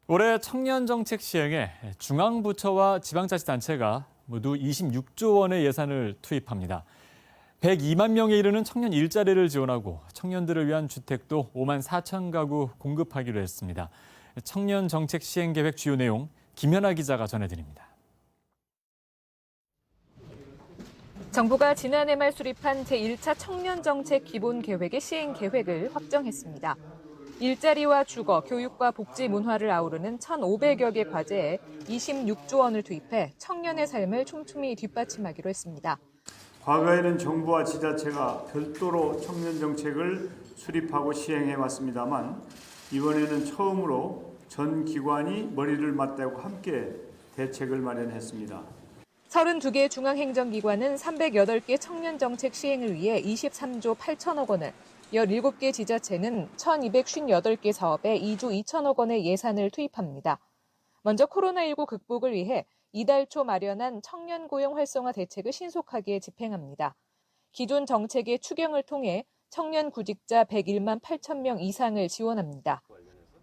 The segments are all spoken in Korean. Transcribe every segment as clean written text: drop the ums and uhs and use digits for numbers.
올해 청년 정책 시행에 중앙부처와 지방자치단체가 모두 26조 원의 예산을 투입합니다. 102만 명에 이르는 청년 일자리를 지원하고 청년들을 위한 주택도 5만 4천 가구 공급하기로 했습니다. 청년 정책 시행 계획 주요 내용 김연아 기자가 전해드립니다. 정부가 지난해 말 수립한 제1차 청년정책 기본계획의 시행 계획을 확정했습니다. 일자리와 주거, 교육과 복지 문화를 아우르는 1,500여 개 과제에 26조 원을 투입해 청년의 삶을 촘촘히 뒷받침하기로 했습니다. 과거에는 정부와 지자체가 별도로 청년 정책을 수립하고 시행해 왔습니다만 이번에는 처음으로 전 기관이 머리를 맞대고 함께 대책을 마련했습니다. 32개 중앙행정기관은 308개 청년정책 시행을 위해 23조 8천억 원을, 17개 지자체는 1,258개 사업에 2조 2천억 원의 예산을 투입합니다. 먼저 코로나19 극복을 위해 이달 초 마련한 청년 고용 활성화 대책을 신속하게 집행합니다. 기존 정책의 추경을 통해 청년 구직자 101만 8천 명 이상을 지원합니다.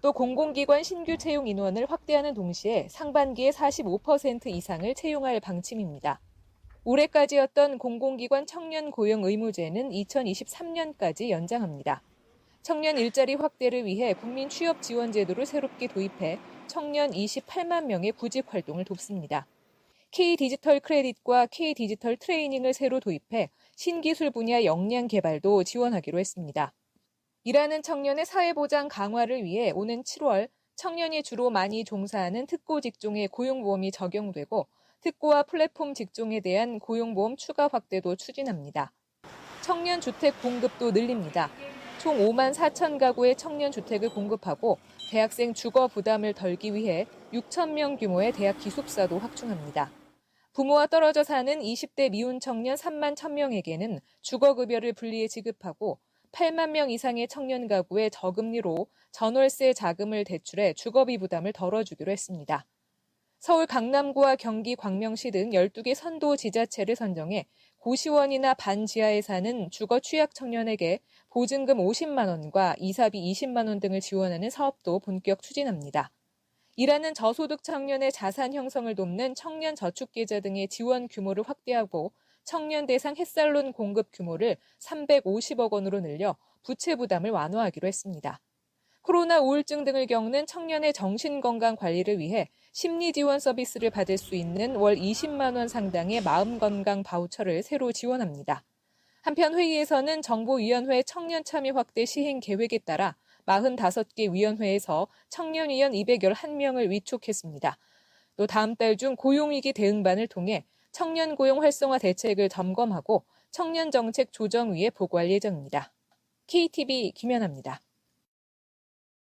또 공공기관 신규 채용 인원을 확대하는 동시에 상반기에 45% 이상을 채용할 방침입니다. 올해까지였던 공공기관 청년 고용 의무제는 2023년까지 연장합니다. 청년 일자리 확대를 위해 국민 취업 지원 제도를 새롭게 도입해 청년 28만 명의 구직 활동을 돕습니다. K-디지털 크레딧과 K-디지털 트레이닝을 새로 도입해 신기술 분야 역량 개발도 지원하기로 했습니다. 일하는 청년의 사회보장 강화를 위해 오는 7월 청년이 주로 많이 종사하는 특고 직종의 고용보험이 적용되고 특고와 플랫폼 직종에 대한 고용보험 추가 확대도 추진합니다. 청년 주택 공급도 늘립니다. 총 5만 4천 가구의 청년 주택을 공급하고 대학생 주거 부담을 덜기 위해 6천 명 규모의 대학 기숙사도 확충합니다. 부모와 떨어져 사는 20대 미혼 청년 3만 1,000명에게는 주거급여를 분리해 지급하고 8만 명 이상의 청년 가구에 저금리로 전월세 자금을 대출해 주거비 부담을 덜어주기로 했습니다. 서울 강남구와 경기 광명시 등 12개 선도 지자체를 선정해 고시원이나 반지하에 사는 주거 취약 청년에게 보증금 50만 원과 이사비 20만 원 등을 지원하는 사업도 본격 추진합니다. 일하는 저소득 청년의 자산 형성을 돕는 청년 저축계좌 등의 지원 규모를 확대하고 청년 대상 햇살론 공급 규모를 350억 원으로 늘려 부채 부담을 완화하기로 했습니다. 코로나 우울증 등을 겪는 청년의 정신건강 관리를 위해 심리지원 서비스를 받을 수 있는 월 20만 원 상당의 마음건강 바우처를 새로 지원합니다. 한편 회의에서는 정보위원회 청년 참여 확대 시행 계획에 따라 45개 위원회에서 청년위원 211명을 위촉했습니다. 또 다음 달 중 고용위기 대응반을 통해 청년 고용 활성화 대책을 점검하고 청년 정책 조정위에 보고할 예정입니다. KTV 김연아입니다.